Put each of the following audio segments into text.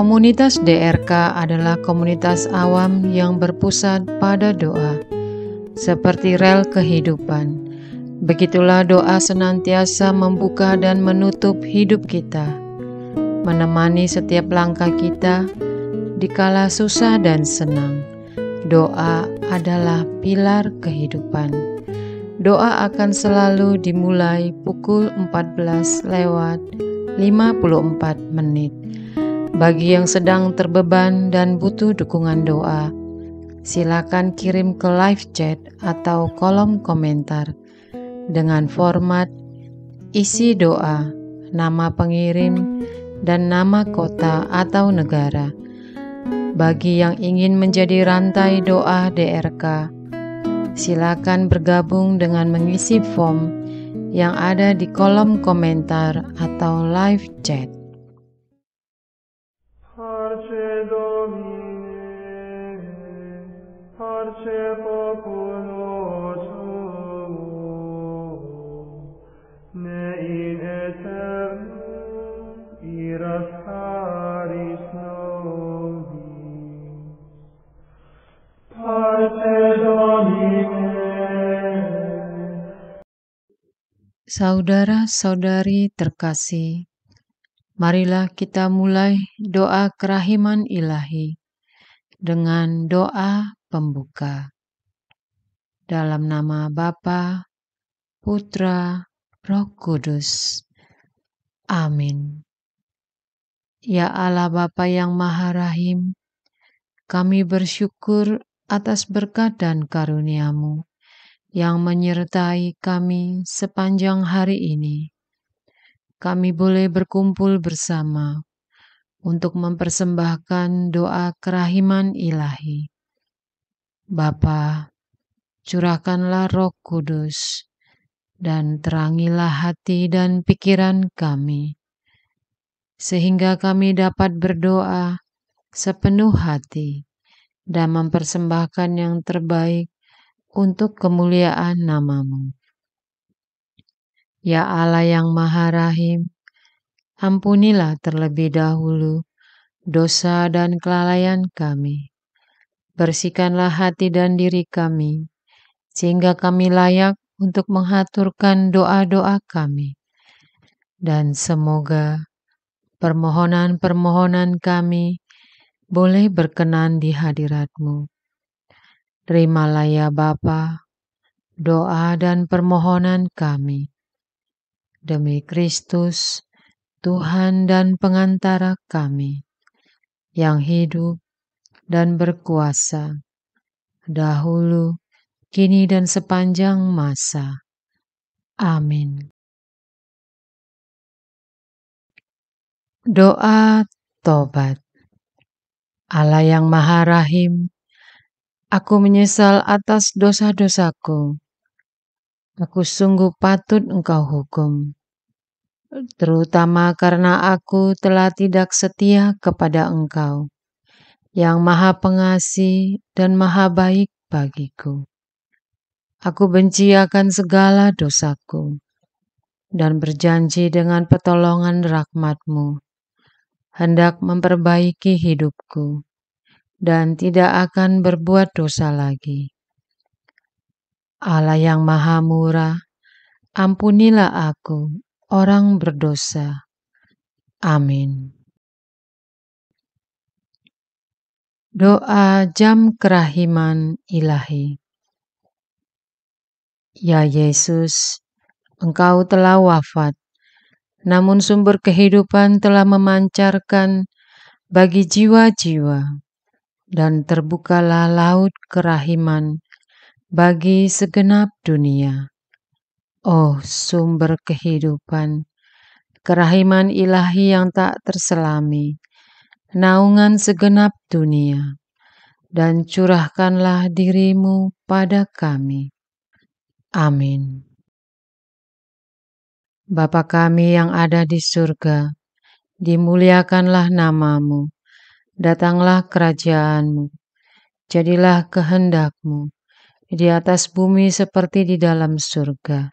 Komunitas DRK adalah komunitas awam yang berpusat pada doa, seperti rel kehidupan. Begitulah doa senantiasa membuka dan menutup hidup kita, menemani setiap langkah kita di kala susah dan senang. Doa adalah pilar kehidupan. Doa akan selalu dimulai pukul 14:54 menit. Bagi yang sedang terbeban dan butuh dukungan doa, silakan kirim ke live chat atau kolom komentar dengan format isi doa, nama pengirim, dan nama kota atau negara. Bagi yang ingin menjadi rantai doa DRK, silakan bergabung dengan mengisi form yang ada di kolom komentar atau live chat. Parce Domine, parce populo tuo, ne in aeternum iras charis nobis. Parce Domine. Saudara-saudari terkasih, marilah kita mulai doa kerahiman ilahi dengan doa pembuka. Dalam nama Bapa, Putra, Roh Kudus. Amin. Ya Allah Bapa yang Maha Rahim, kami bersyukur atas berkat dan karunia-Mu yang menyertai kami sepanjang hari ini. Kami boleh berkumpul bersama untuk mempersembahkan doa kerahiman ilahi. Bapa, curahkanlah Roh Kudus dan terangilah hati dan pikiran kami, sehingga kami dapat berdoa sepenuh hati dan mempersembahkan yang terbaik untuk kemuliaan nama-Mu. Ya Allah yang Maha Rahim, ampunilah terlebih dahulu dosa dan kelalaian kami. Bersihkanlah hati dan diri kami, sehingga kami layak untuk menghaturkan doa-doa kami. Dan semoga permohonan-permohonan kami boleh berkenan di hadirat-Mu. Terimalah ya Bapa, doa dan permohonan kami. Demi Kristus, Tuhan dan pengantara kami, yang hidup dan berkuasa, dahulu, kini dan sepanjang masa. Amin. Doa tobat. Allah yang Maha Rahim, aku menyesal atas dosa-dosaku. Aku sungguh patut Engkau hukum, terutama karena aku telah tidak setia kepada Engkau, yang Maha Pengasih dan Maha Baik bagiku. Aku benci akan segala dosaku, dan berjanji dengan pertolongan rahmat-Mu, hendak memperbaiki hidupku, dan tidak akan berbuat dosa lagi. Allah yang Maha Murah, ampunilah aku, orang berdosa. Amin. Doa jam kerahiman ilahi. Ya Yesus, Engkau telah wafat, namun sumber kehidupan telah memancarkan bagi jiwa-jiwa, dan terbukalah laut kerahiman bagi segenap dunia. Oh sumber kehidupan, kerahiman ilahi yang tak terselami, naungan segenap dunia, dan curahkanlah diri-Mu pada kami. Amin. Bapa kami yang ada di surga, dimuliakanlah nama-Mu, datanglah kerajaan-Mu, jadilah kehendak-Mu, di atas bumi seperti di dalam surga.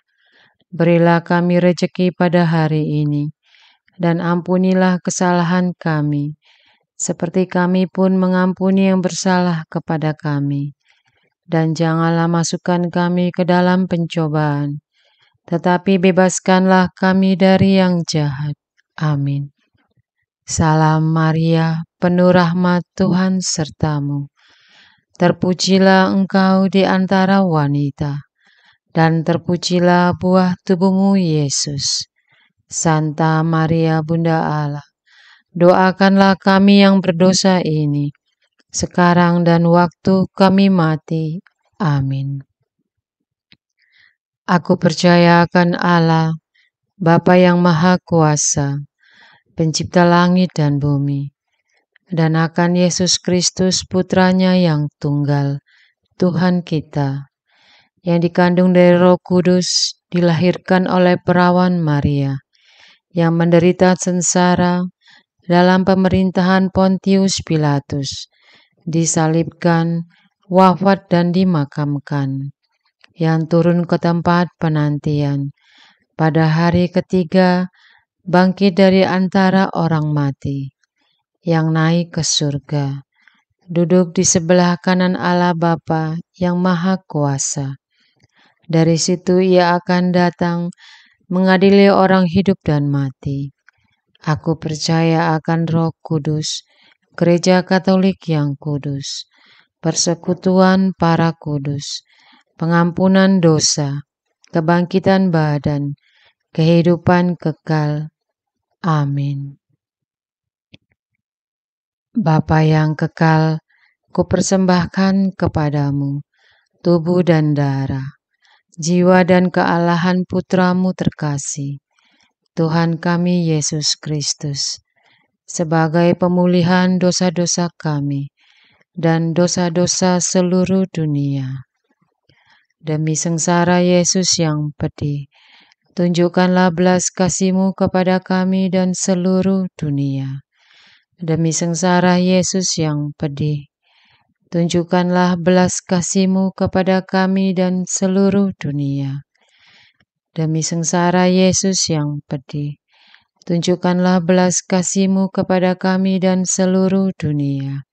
Berilah kami rejeki pada hari ini, dan ampunilah kesalahan kami, seperti kami pun mengampuni yang bersalah kepada kami. Dan janganlah masukkan kami ke dalam pencobaan, tetapi bebaskanlah kami dari yang jahat. Amin. Salam Maria, penuh rahmat Tuhan sertamu. Terpujilah engkau di antara wanita, dan terpujilah buah tubuhmu Yesus. Santa Maria Bunda Allah, doakanlah kami yang berdosa ini, sekarang dan waktu kami mati. Amin. Aku percaya akan Allah, Bapa yang Maha Kuasa, Pencipta langit dan bumi, dan akan Yesus Kristus Putranya yang tunggal, Tuhan kita, yang dikandung dari Roh Kudus, dilahirkan oleh perawan Maria, yang menderita sengsara dalam pemerintahan Pontius Pilatus, disalibkan, wafat dan dimakamkan, yang turun ke tempat penantian, pada hari ketiga bangkit dari antara orang mati, yang naik ke surga, duduk di sebelah kanan Allah Bapa yang Maha Kuasa. Dari situ ia akan datang mengadili orang hidup dan mati. Aku percaya akan Roh Kudus, Gereja Katolik yang kudus, persekutuan para kudus, pengampunan dosa, kebangkitan badan, kehidupan kekal. Amin. Bapa yang kekal, kupersembahkan kepadamu tubuh dan darah, jiwa dan kealahan Putramu terkasih, Tuhan kami Yesus Kristus, sebagai pemulihan dosa-dosa kami dan dosa-dosa seluruh dunia. Demi sengsara Yesus yang pedih, tunjukkanlah belas kasih-Mu kepada kami dan seluruh dunia. Demi sengsara Yesus yang pedih, tunjukkanlah belas kasih-Mu kepada kami dan seluruh dunia. Demi sengsara Yesus yang pedih, tunjukkanlah belas kasih-Mu kepada kami dan seluruh dunia.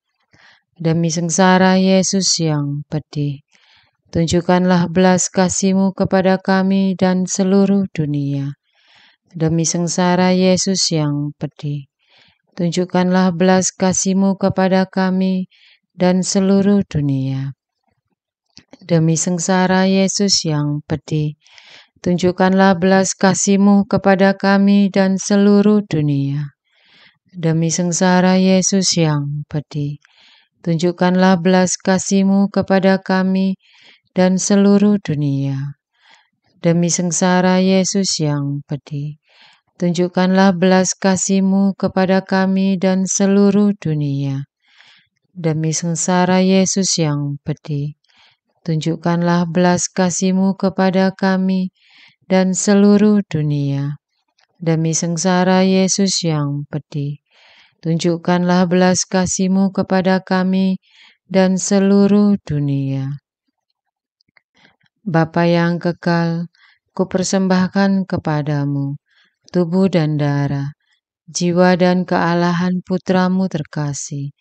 Demi sengsara Yesus yang pedih, tunjukkanlah belas kasih-Mu kepada kami dan seluruh dunia. Demi sengsara Yesus yang pedih, tunjukkanlah belas kasih-Mu kepada kami dan seluruh dunia. Demi sengsara Yesus yang pedih, tunjukkanlah belas kasih-Mu kepada kami dan seluruh dunia. Demi sengsara Yesus yang pedih, tunjukkanlah belas kasih-Mu kepada kami dan seluruh dunia. Demi sengsara Yesus yang pedih, tunjukkanlah belas kasih-Mu kepada kami dan seluruh dunia. Demi sengsara Yesus yang pedih, tunjukkanlah belas kasih-Mu kepada kami dan seluruh dunia. Demi sengsara Yesus yang pedih, tunjukkanlah belas kasih-Mu kepada kami dan seluruh dunia. Bapa yang kekal, kupersembahkan kepadamu tubuh dan darah, jiwa dan kealahan Putramu terkasih,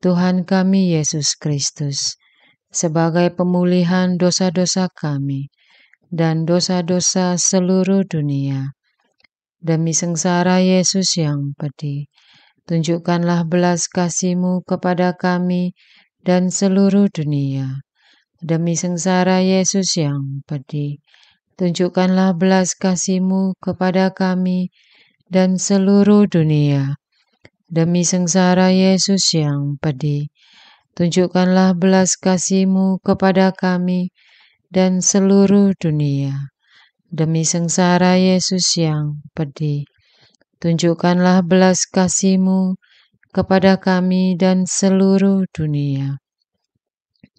Tuhan kami Yesus Kristus, sebagai pemulihan dosa-dosa kami dan dosa-dosa seluruh dunia. Demi sengsara Yesus yang pedih, tunjukkanlah belas kasih-Mu kepada kami dan seluruh dunia. Demi sengsara Yesus yang pedih, tunjukkanlah belas kasih-Mu kepada kami dan seluruh dunia. Demi sengsara Yesus yang pedih, tunjukkanlah belas kasih-Mu kepada kami dan seluruh dunia. Demi sengsara Yesus yang pedih, tunjukkanlah belas kasih-Mu kepada kami dan seluruh dunia.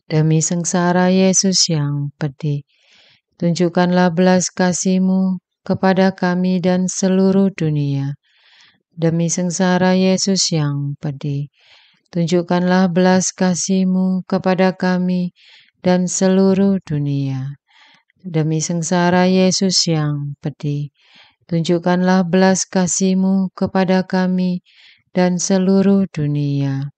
Demi sengsara Yesus yang pedih, tunjukkanlah belas kasih-Mu kepada kami dan seluruh dunia. Demi sengsara Yesus yang pedih, tunjukkanlah belas kasih-Mu kepada kami dan seluruh dunia. Demi sengsara Yesus yang pedih, tunjukkanlah belas kasih-Mu kepada kami dan seluruh dunia.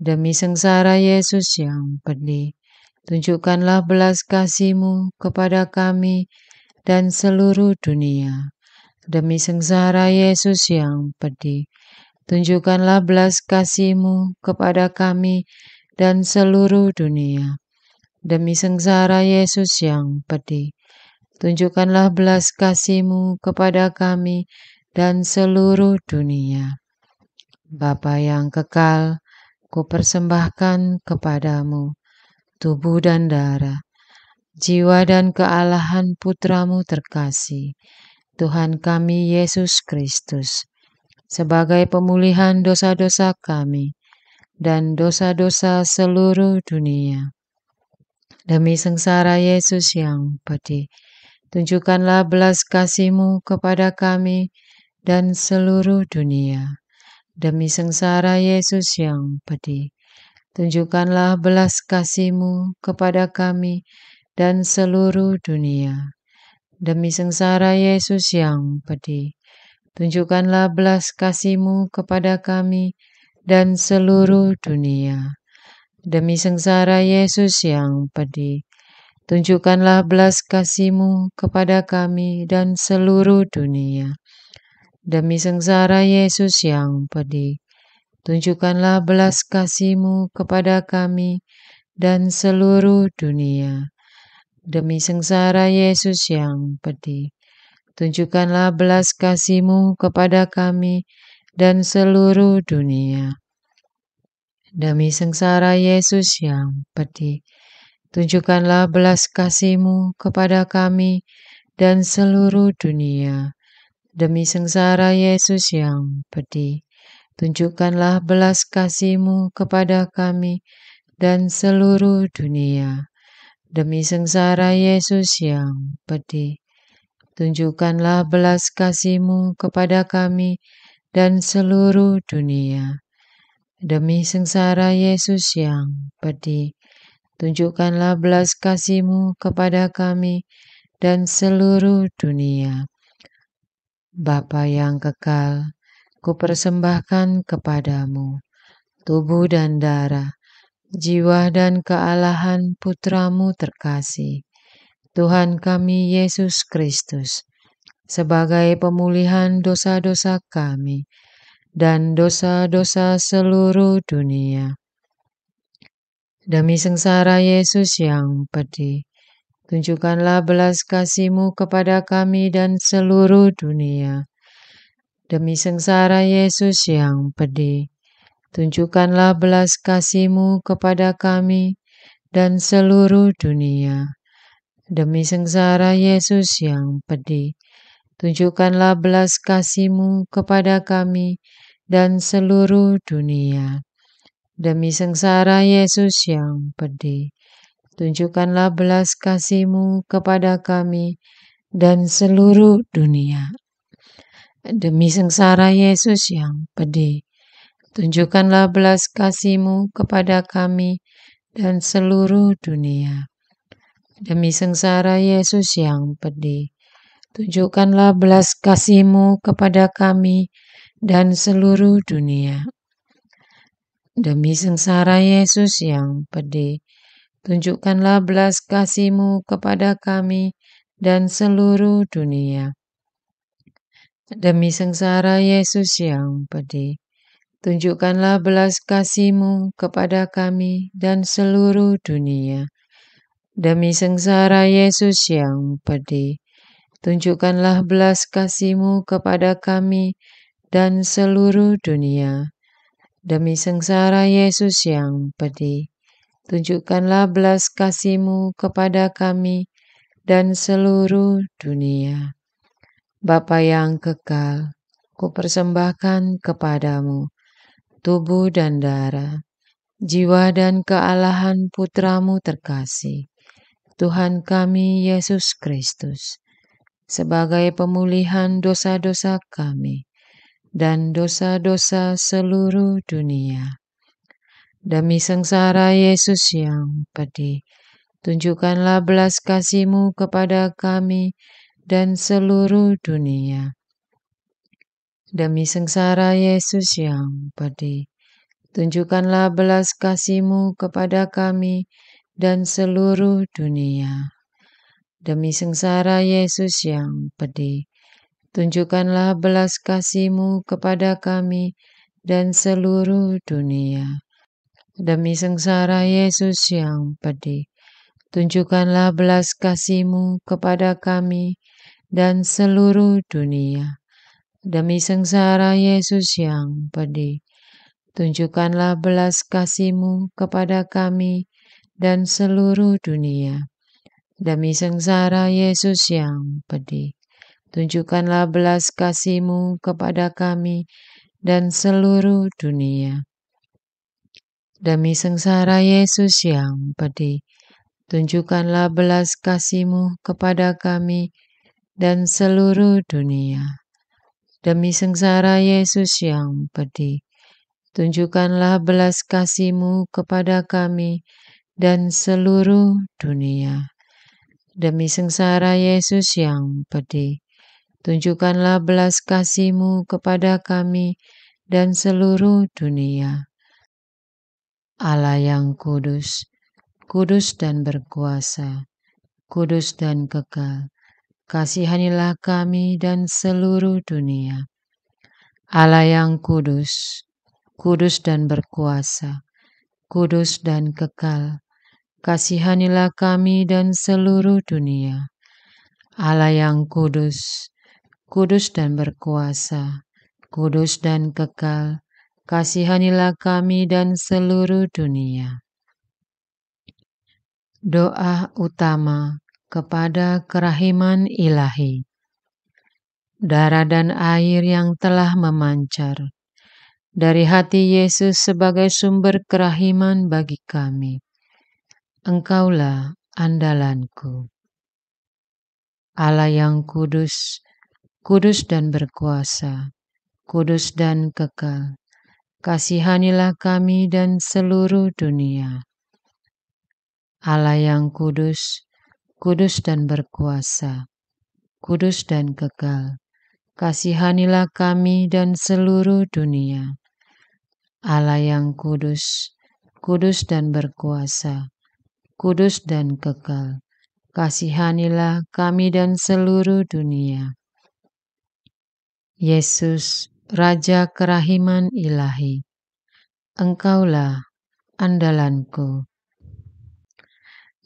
Demi sengsara Yesus yang pedih, tunjukkanlah belas kasih-Mu kepada kami dan seluruh dunia. Demi sengsara Yesus yang pedih, tunjukkanlah belas kasih-Mu kepada kami dan seluruh dunia. Demi sengsara Yesus yang pedih, tunjukkanlah belas kasih-Mu kepada kami dan seluruh dunia. Bapa yang kekal, Kupersembahkan kepadamu tubuh dan darah, jiwa dan kealahan Putra-Mu terkasih, Tuhan kami Yesus Kristus, sebagai pemulihan dosa-dosa kami dan dosa-dosa seluruh dunia. Demi sengsara Yesus yang pedih, tunjukkanlah belas kasih-Mu kepada kami dan seluruh dunia. Demi sengsara Yesus yang pedih, tunjukkanlah belas kasih-Mu kepada kami dan seluruh dunia. Demi sengsara Yesus yang pedih, tunjukkanlah belas kasih-Mu kepada kami dan seluruh dunia. Demi sengsara Yesus yang pedih, tunjukkanlah belas kasih-Mu kepada kami dan seluruh dunia. Demi sengsara Yesus yang pedih, tunjukkanlah belas kasih-Mu kepada kami dan seluruh dunia. Demi sengsara Yesus yang pedih, tunjukkanlah belas kasih-Mu kepada kami dan seluruh dunia. Demi sengsara Yesus yang pedih, tunjukkanlah belas kasih-Mu kepada kami dan seluruh dunia. Demi sengsara Yesus yang pedih, tunjukkanlah belas kasih-Mu kepada kami dan seluruh dunia. Demi sengsara Yesus yang pedih, tunjukkanlah belas kasih-Mu kepada kami dan seluruh dunia. Demi sengsara Yesus yang pedih, tunjukkanlah belas kasih-Mu kepada kami dan seluruh dunia. Bapa yang kekal, Kupersembahkan kepadamu tubuh dan darah, jiwa dan kealahan Putra-Mu terkasih, Tuhan kami Yesus Kristus, sebagai pemulihan dosa-dosa kami dan dosa-dosa seluruh dunia. Demi sengsara Yesus yang pedih, tunjukkanlah belas kasih-Mu kepada kami dan seluruh dunia. Demi sengsara Yesus yang pedih, tunjukkanlah belas kasih-Mu kepada kami dan seluruh dunia. Demi sengsara Yesus yang pedih, tunjukkanlah belas kasih-Mu kepada kami dan seluruh dunia. Demi sengsara Yesus yang pedih, tunjukkanlah belas kasih-Mu kepada kami dan seluruh dunia. Demi sengsara Yesus yang pedih, tunjukkanlah belas kasih-Mu kepada kami dan seluruh dunia. Demi sengsara Yesus yang pedih, tunjukkanlah belas kasih-Mu kepada kami dan seluruh dunia. Demi sengsara Yesus yang pedih, tunjukkanlah belas kasih-Mu kepada kami dan seluruh dunia. Demi sengsara Yesus yang pedih, tunjukkanlah belas kasih-Mu kepada kami dan seluruh dunia. Demi sengsara Yesus yang pedih, tunjukkanlah belas kasih-Mu kepada kami dan seluruh dunia. Demi sengsara Yesus yang pedih, tunjukkanlah belas kasih-Mu kepada kami dan seluruh dunia. Bapa yang kekal, Kupersembahkan kepadamu tubuh dan darah, jiwa dan kealahan Putra-Mu terkasih, Tuhan kami Yesus Kristus, sebagai pemulihan dosa-dosa kami dan dosa-dosa seluruh dunia. Demi sengsara Yesus yang pedih, tunjukkanlah belas kasih-Mu kepada kami dan seluruh dunia. Demi sengsara Yesus yang pedih, tunjukkanlah belas kasih-Mu kepada kami dan seluruh dunia. Demi sengsara Yesus yang pedih, tunjukkanlah belas kasih-Mu kepada kami dan seluruh dunia. Demi sengsara Yesus yang pedih, tunjukkanlah belas kasih-Mu kepada kami dan seluruh dunia. Demi sengsara Yesus yang pedih, tunjukkanlah belas kasih-Mu kepada kami dan seluruh dunia. Demi sengsara Yesus yang pedih, tunjukkanlah belas kasih-Mu kepada kami dan seluruh dunia. Demi sengsara Yesus yang pedih, tunjukkanlah belas kasih-Mu kepada kami dan seluruh dunia. Demi sengsara Yesus yang pedih, tunjukkanlah belas kasih-Mu kepada kami dan seluruh dunia. Demi sengsara Yesus yang pedih, tunjukkanlah belas kasih-Mu kepada kami dan seluruh dunia. Allah yang kudus, kudus dan berkuasa, kudus dan kekal, kasihanilah kami dan seluruh dunia. Allah yang kudus, kudus dan berkuasa, kudus dan kekal, kasihanilah kami dan seluruh dunia. Allah yang kudus, kudus dan berkuasa, kudus dan kekal, kasihanilah kami dan seluruh dunia. Doa utama kepada kerahiman ilahi. Darah dan air yang telah memancar dari hati Yesus sebagai sumber kerahiman bagi kami. Engkaulah andalanku. Allah yang kudus, kudus dan berkuasa, kudus dan kekal, kasihanilah kami dan seluruh dunia. Allah yang kudus, kudus dan berkuasa, kudus dan kekal, kasihanilah kami dan seluruh dunia. Allah yang kudus, kudus dan berkuasa, kudus dan kekal, kasihanilah kami dan seluruh dunia. Yesus, Raja kerahiman ilahi, Engkaulah andalanku.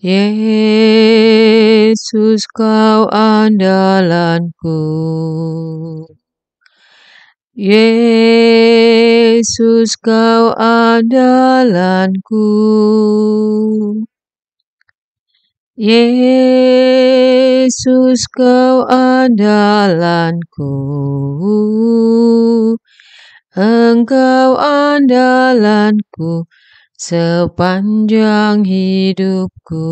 Yesus, Kau andalanku. Yesus, Kau andalanku. Yesus, Kau andalanku. Engkau andalanku sepanjang hidupku.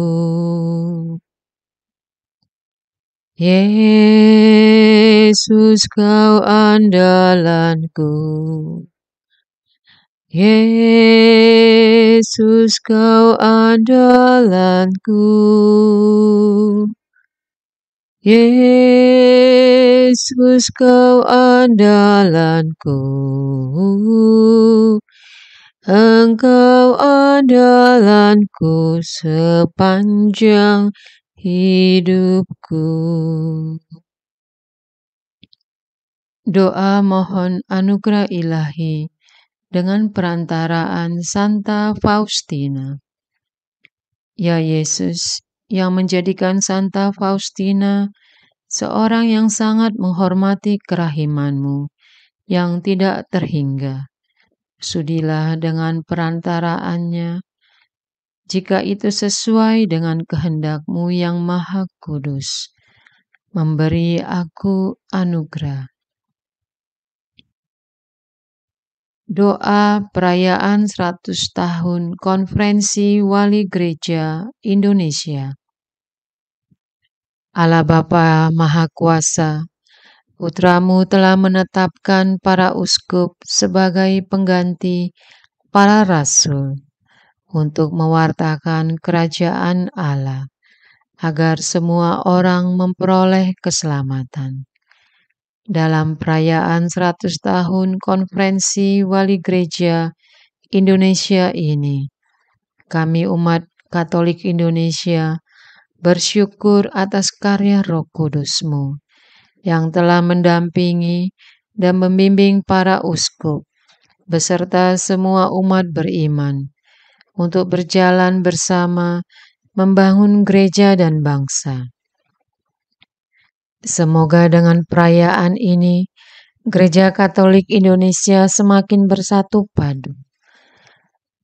Yesus, Kau andalanku. Yesus, Kau andalanku. Yesus, Kau andalanku. Engkau andalanku sepanjang hidupku. Doa mohon anugerah ilahi dengan perantaraan Santa Faustina. Ya Yesus, yang menjadikan Santa Faustina seorang yang sangat menghormati kerahiman-Mu yang tidak terhingga. Sudilah dengan perantaraannya, jika itu sesuai dengan kehendak-Mu yang maha kudus, memberi aku anugerah. Doa perayaan 100 tahun Konferensi Wali Gereja Indonesia. Allah Bapa Maha Kuasa, Putra-Mu telah menetapkan para uskup sebagai pengganti para rasul untuk mewartakan kerajaan Allah, agar semua orang memperoleh keselamatan. dalam perayaan 100 tahun Konferensi Wali Gereja Indonesia ini, kami umat Katolik Indonesia bersyukur atas karya Roh Kudus-Mu yang telah mendampingi dan membimbing para uskup beserta semua umat beriman untuk berjalan bersama membangun gereja dan bangsa. Semoga dengan perayaan ini, Gereja Katolik Indonesia semakin bersatu padu,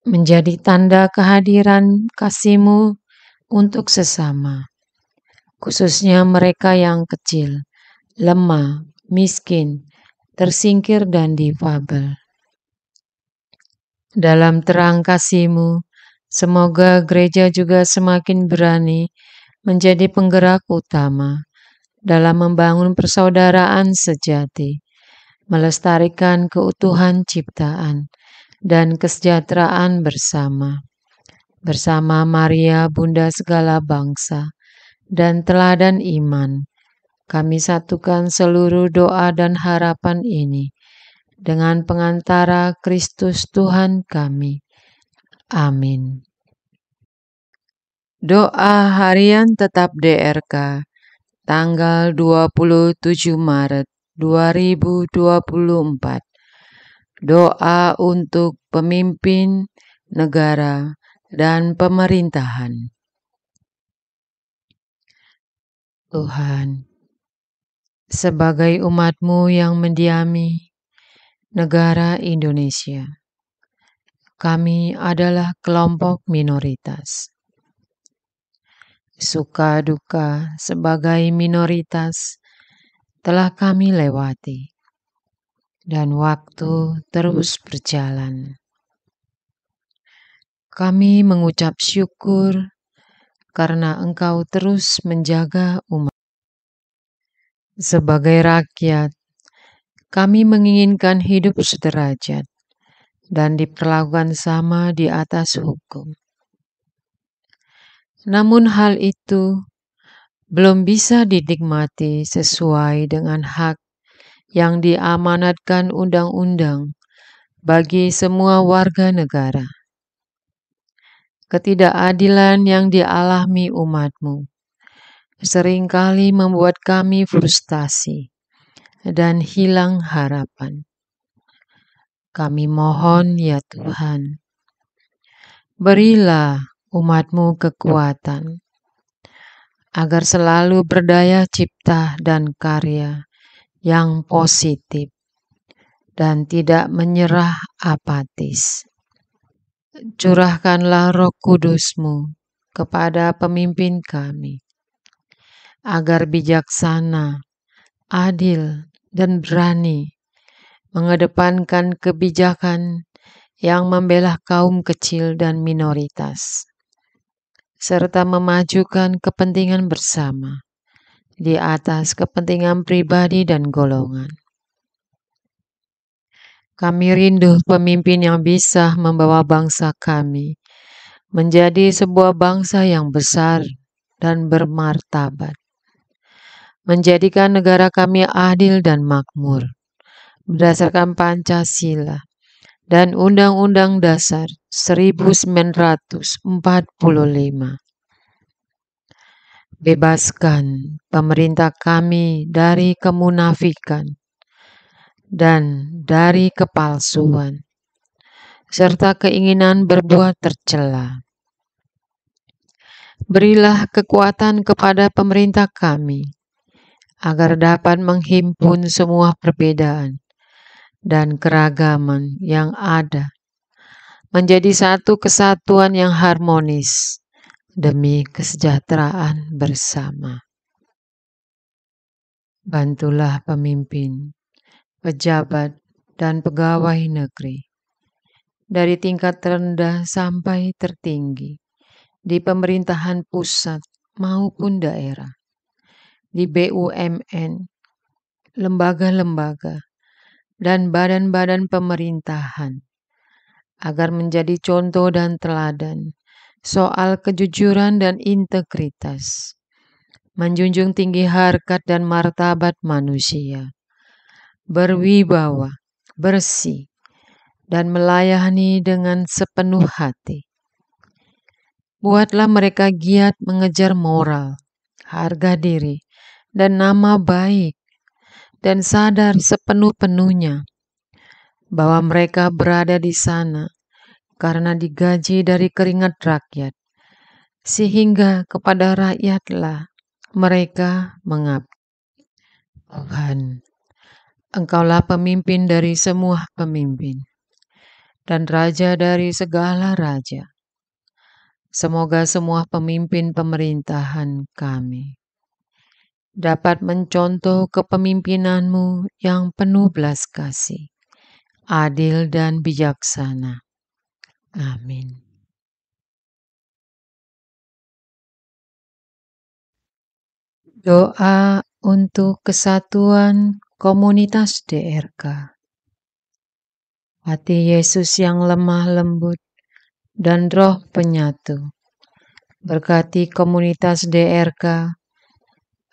menjadi tanda kehadiran kasih-Mu untuk sesama, khususnya mereka yang kecil, lemah, miskin, tersingkir, dan difabel. Dalam terang kasih-Mu, semoga gereja juga semakin berani menjadi penggerak utama dalam membangun persaudaraan sejati, melestarikan keutuhan ciptaan dan kesejahteraan bersama Maria Bunda segala bangsa dan teladan iman. Kami satukan seluruh doa dan harapan ini dengan pengantara Kristus Tuhan kami. Amin. Doa harian tetap DRK tanggal 27 Maret 2024. Doa untuk pemimpin negara dan pemerintahan. Tuhan, sebagai umat-Mu yang mendiami negara Indonesia, kami adalah kelompok minoritas. Suka duka sebagai minoritas telah kami lewati, dan waktu terus berjalan. Kami mengucap syukur karena Engkau terus menjaga umat. Sebagai rakyat, kami menginginkan hidup sederajat dan diperlakukan sama di atas hukum. Namun hal itu belum bisa dinikmati sesuai dengan hak yang diamanatkan undang-undang bagi semua warga negara. Ketidakadilan yang dialami umat-Mu seringkali membuat kami frustasi dan hilang harapan. Kami mohon ya Tuhan, berilah umat-Mu kekuatan agar selalu berdaya cipta dan karya yang positif dan tidak menyerah apatis. Curahkanlah Roh Kudus-Mu kepada pemimpin kami, agar bijaksana, adil, dan berani mengedepankan kebijakan yang membela kaum kecil dan minoritas, serta memajukan kepentingan bersama di atas kepentingan pribadi dan golongan. Kami rindu pemimpin yang bisa membawa bangsa kami menjadi sebuah bangsa yang besar dan bermartabat, menjadikan negara kami adil dan makmur, berdasarkan Pancasila dan Undang-Undang Dasar 1945. Bebaskan pemerintah kami dari kemunafikan dan dari kepalsuan, serta keinginan berbuat tercela. Berilah kekuatan kepada pemerintah kami, agar dapat menghimpun semua perbedaan dan keragaman yang ada, menjadi satu kesatuan yang harmonis demi kesejahteraan bersama. Bantulah pemimpin, pejabat, dan pegawai negeri, dari tingkat terendah sampai tertinggi, di pemerintahan pusat maupun daerah, di BUMN, lembaga-lembaga, dan badan-badan pemerintahan, agar menjadi contoh dan teladan soal kejujuran dan integritas, menjunjung tinggi harkat dan martabat manusia, berwibawa, bersih, dan melayani dengan sepenuh hati. Buatlah mereka giat mengejar moral, harga diri, dan nama baik, dan sadar sepenuh-penuhnya bahwa mereka berada di sana karena digaji dari keringat rakyat, sehingga kepada rakyatlah mereka mengabdi. Tuhan, Engkaulah pemimpin dari semua pemimpin, dan Raja dari segala raja. Semoga semua pemimpin pemerintahan kami dapat mencontoh kepemimpinan-Mu yang penuh belas kasih, adil dan bijaksana. Amin. Doa untuk kesatuan komunitas DRK. Hati Yesus yang lemah lembut dan roh penyatu, berkati komunitas DRK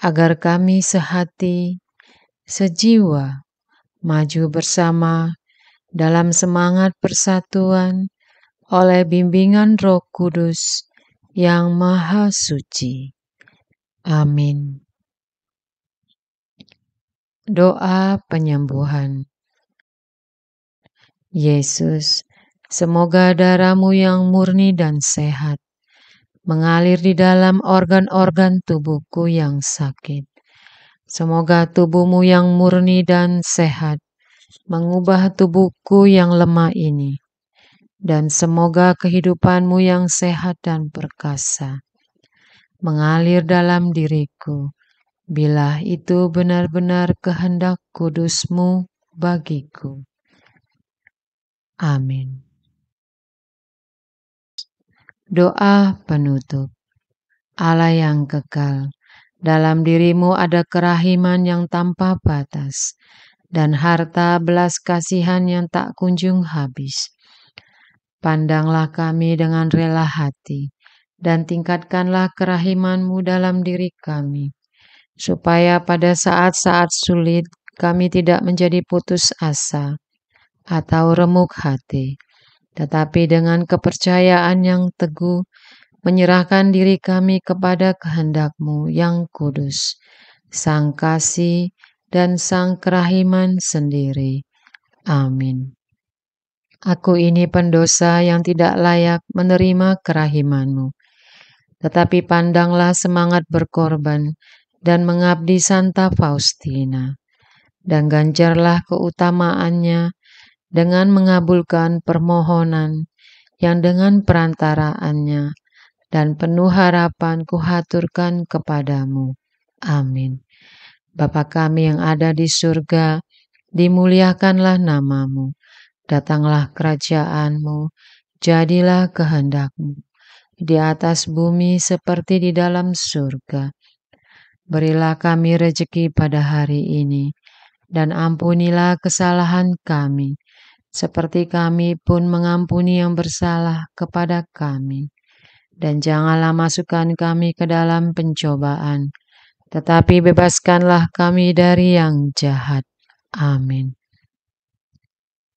agar kami sehati, sejiwa, maju bersama dalam semangat persatuan oleh bimbingan Roh Kudus yang Maha Suci. Amin. Doa penyembuhan. Yesus, semoga darah-Mu yang murni dan sehat mengalir di dalam organ-organ tubuhku yang sakit. Semoga tubuh-Mu yang murni dan sehat mengubah tubuhku yang lemah ini, dan semoga kehidupan-Mu yang sehat dan perkasa mengalir dalam diriku, bila itu benar-benar kehendak kudus-Mu bagiku. Amin. Doa penutup. Allah yang kekal, dalam diri-Mu ada kerahiman yang tanpa batas, dan harta belas kasihan yang tak kunjung habis. Pandanglah kami dengan rela hati, dan tingkatkanlah kerahiman-Mu dalam diri kami, supaya pada saat-saat sulit kami tidak menjadi putus asa atau remuk hati, tetapi dengan kepercayaan yang teguh menyerahkan diri kami kepada kehendak-Mu yang kudus, Sang Kasih dan Sang Kerahiman sendiri. Amin. Aku ini pendosa yang tidak layak menerima kerahiman-Mu, tetapi pandanglah semangat berkorban dan mengabdi Santa Faustina, dan ganjarlah keutamaannya dengan mengabulkan permohonan yang dengan perantaraannya dan penuh harapan kuhaturkan kepadamu. Amin. Bapa kami yang ada di surga, dimuliakanlah nama-Mu, datanglah kerajaan-Mu, jadilah kehendak-Mu, di atas bumi seperti di dalam surga. Berilah kami rejeki pada hari ini, dan ampunilah kesalahan kami, seperti kami pun mengampuni yang bersalah kepada kami. Dan janganlah masukkan kami ke dalam pencobaan, tetapi bebaskanlah kami dari yang jahat. Amin.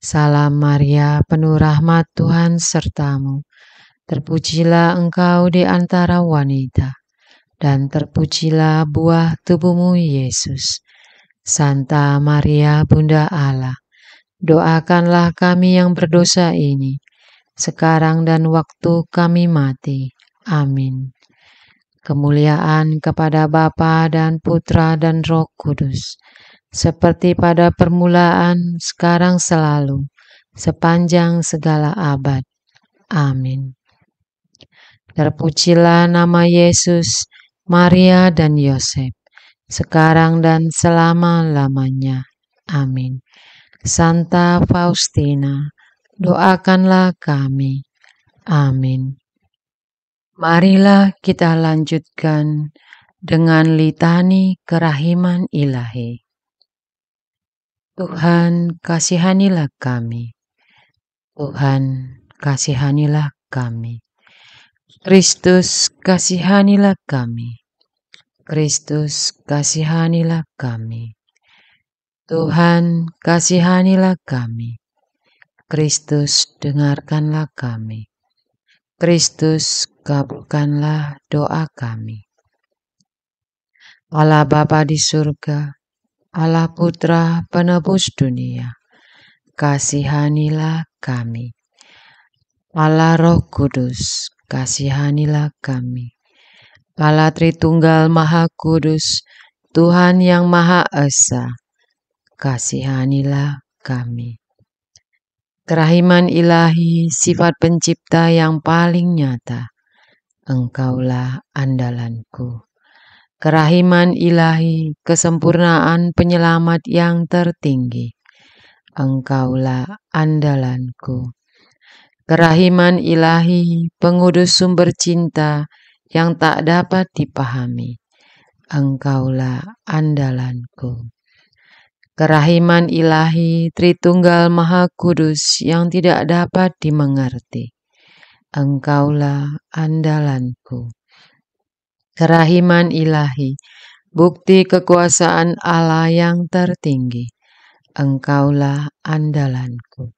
Salam Maria, penuh rahmat Tuhan serta-Mu. Terpujilah Engkau di antara wanita, dan terpujilah buah tubuh-Mu Yesus. Santa Maria, Bunda Allah, doakanlah kami yang berdosa ini, sekarang dan waktu kami mati. Amin. Kemuliaan kepada Bapa dan Putra dan Roh Kudus, seperti pada permulaan, sekarang, selalu, sepanjang segala abad. Amin. Terpujilah nama Yesus, Maria dan Yosef, sekarang dan selama-lamanya. Amin. Santa Faustina, doakanlah kami. Amin. Marilah kita lanjutkan dengan litani kerahiman ilahi. Tuhan, kasihanilah kami. Tuhan, kasihanilah kami. Kristus, kasihanilah kami. Kristus, kasihanilah kami. Tuhan, kasihanilah kami. Kristus, dengarkanlah kami. Kristus, kabulkanlah doa kami. Allah Bapa di surga, Allah Putra penebus dunia, kasihanilah kami. Allah Roh Kudus, kasihanilah kami. Allah Tritunggal Maha Kudus, Tuhan yang Maha Esa, kasihanilah kami. Kerahiman ilahi, sifat pencipta yang paling nyata, Engkaulah andalanku. Kerahiman ilahi, kesempurnaan penyelamat yang tertinggi, Engkaulah andalanku. Kerahiman ilahi, pengudus sumber cinta yang tak dapat dipahami, Engkaulah andalanku. Kerahiman ilahi, Tritunggal Maha Kudus yang tidak dapat dimengerti, Engkaulah andalanku. Kerahiman ilahi, bukti kekuasaan Allah yang tertinggi, Engkaulah andalanku.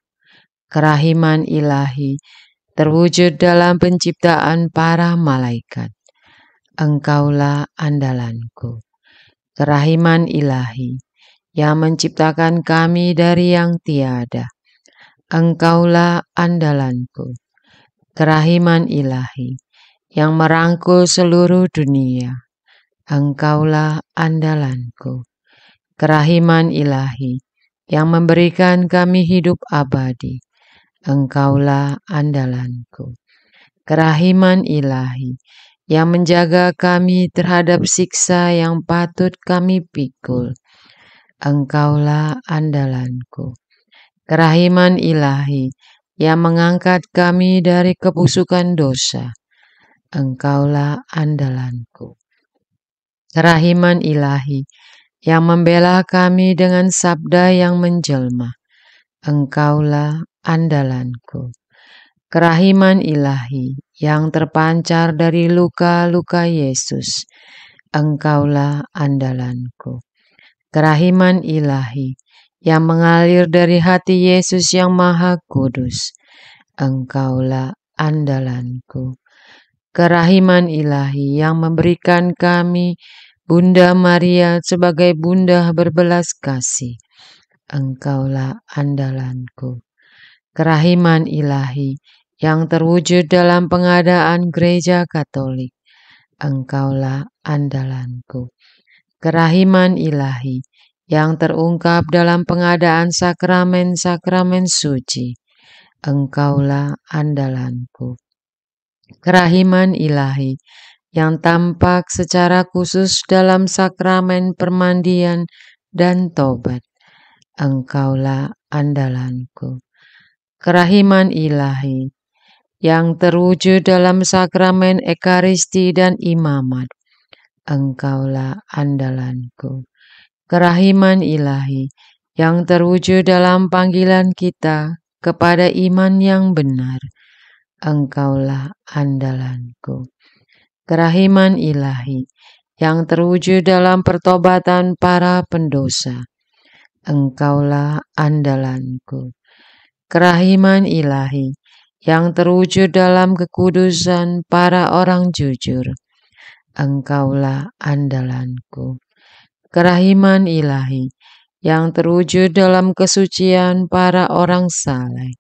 Kerahiman ilahi, terwujud dalam penciptaan para malaikat, Engkaulah andalanku. Kerahiman ilahi, yang menciptakan kami dari yang tiada, Engkaulah andalanku. Kerahiman ilahi, yang merangkul seluruh dunia, Engkaulah andalanku. Kerahiman ilahi, yang memberikan kami hidup abadi, Engkaulah andalanku. Kerahiman ilahi, yang menjaga kami terhadap siksa yang patut kami pikul, Engkaulah andalanku. Kerahiman ilahi, yang mengangkat kami dari kebusukan dosa, Engkaulah andalanku. Kerahiman ilahi, yang membela kami dengan sabda yang menjelma, Engkaulah andalanku. Kerahiman ilahi, yang terpancar dari luka-luka Yesus, Engkaulah andalanku. Kerahiman ilahi, yang mengalir dari hati Yesus yang Maha Kudus, Engkaulah andalanku. Kerahiman ilahi, yang memberikan kami Bunda Maria sebagai bunda berbelas kasih, Engkaulah andalanku. Kerahiman ilahi, yang terwujud dalam pengadaan gereja Katolik, Engkaulah andalanku. Kerahiman ilahi, yang terungkap dalam pengadaan sakramen-sakramen suci, Engkaulah andalanku. Kerahiman ilahi, yang tampak secara khusus dalam sakramen permandian dan tobat, Engkaulah andalanku. Kerahiman ilahi, yang terwujud dalam sakramen ekaristi dan imamat, Engkaulah andalanku. Kerahiman ilahi, yang terwujud dalam panggilan kita kepada iman yang benar, Engkaulah andalanku. Kerahiman ilahi, yang terwujud dalam pertobatan para pendosa, Engkaulah andalanku. Kerahiman ilahi, yang terwujud dalam kekudusan para orang jujur, Engkaulah andalanku. Kerahiman ilahi, yang terwujud dalam kesucian para orang saleh,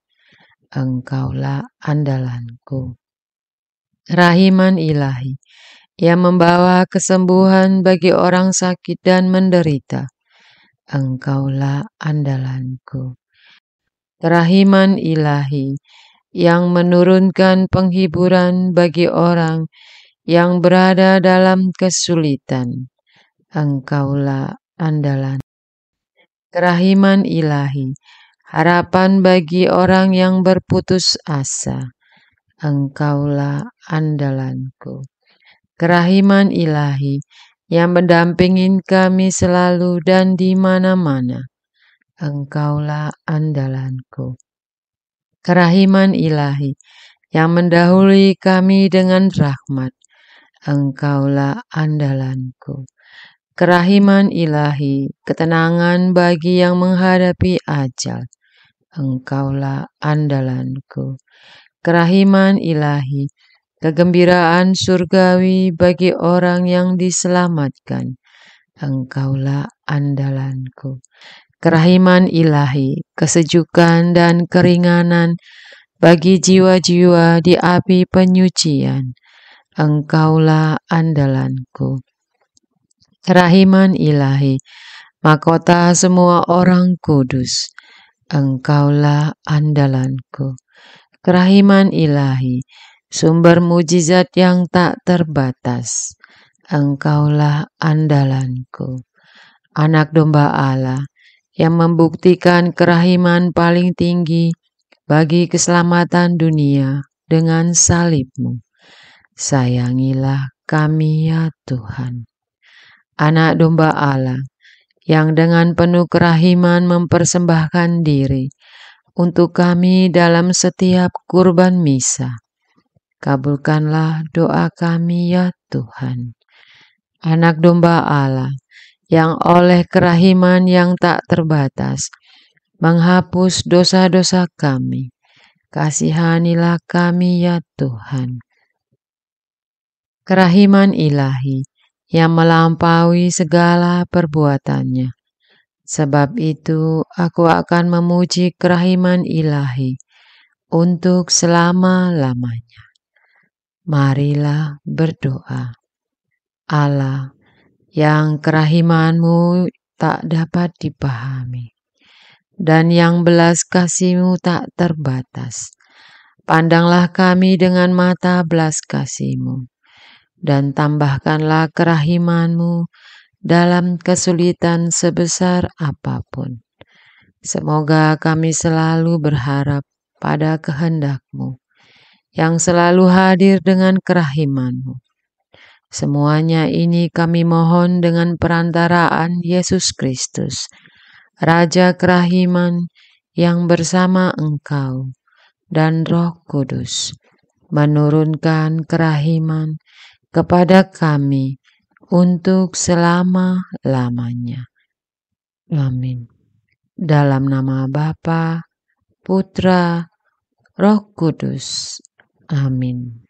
Engkaulah andalanku. Kerahiman ilahi, yang membawa kesembuhan bagi orang sakit dan menderita, Engkaulah andalanku. Kerahiman ilahi, yang menurunkan penghiburan bagi orang yang berada dalam kesulitan, Engkaulah andalan. Kerahiman ilahi, harapan bagi orang yang berputus asa, Engkaulah andalanku. Kerahiman ilahi, yang mendampingi kami selalu dan di mana-mana, Engkaulah andalanku. Kerahiman ilahi, yang mendahului kami dengan rahmat, Engkaulah andalanku. Kerahiman ilahi, ketenangan bagi yang menghadapi ajal. Engkaulah andalanku. Kerahiman ilahi, kegembiraan surgawi bagi orang yang diselamatkan. Engkaulah andalanku. Kerahiman ilahi, kesejukan dan keringanan bagi jiwa-jiwa di api penyucian. Engkaulah andalanku. Kerahiman ilahi, mahkota semua orang kudus. Engkaulah andalanku. Kerahiman ilahi, sumber mujizat yang tak terbatas. Engkaulah andalanku. Anak domba Allah yang membuktikan kerahiman paling tinggi bagi keselamatan dunia dengan salib-Mu. Sayangilah kami ya Tuhan. Anak domba Allah yang dengan penuh kerahiman mempersembahkan diri untuk kami dalam setiap kurban misa. Kabulkanlah doa kami ya Tuhan. Anak domba Allah yang oleh kerahiman yang tak terbatas menghapus dosa-dosa kami. Kasihanilah kami ya Tuhan. Kerahiman ilahi yang melampaui segala perbuatannya. Sebab itu aku akan memuji kerahiman ilahi untuk selama-lamanya. Marilah berdoa. Allah yang kerahiman-Mu tak dapat dipahami dan yang belas kasih-Mu tak terbatas. Pandanglah kami dengan mata belas kasih-Mu dan tambahkanlah kerahiman-Mu dalam kesulitan sebesar apapun. Semoga kami selalu berharap pada kehendak-Mu yang selalu hadir dengan kerahiman-Mu. Semuanya ini kami mohon dengan perantaraan Yesus Kristus, Raja kerahiman yang bersama Engkau dan Roh Kudus menurunkan kerahiman kepada kami untuk selama-lamanya. Amin. Dalam nama Bapa, Putra, Roh Kudus. Amin.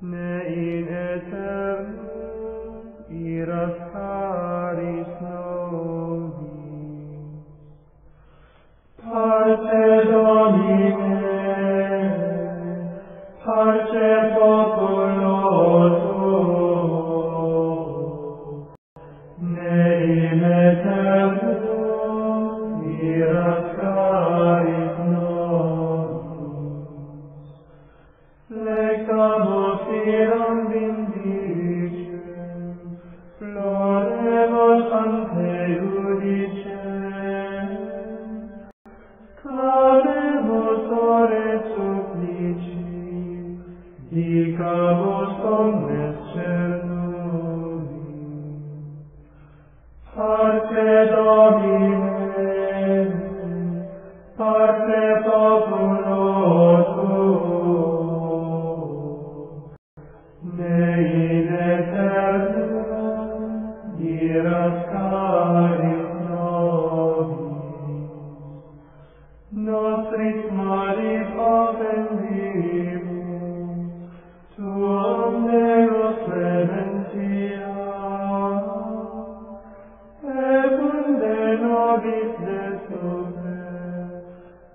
ne in aeternum iras caris nobis. Parce Domine, parce populo tuo, ne in aeternum iras caris nobis. Lectamus iram vindicem, floremus ante judicem, clamemus ore supplici, dicamus omnes cernubi. Parce Domine, parce populo tuo, ne in aeternum iras caris nobis. Nostris malis offendimus, tuam Deus clementia, et unde nobis desume,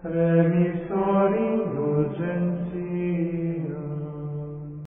remissor indulgentiae.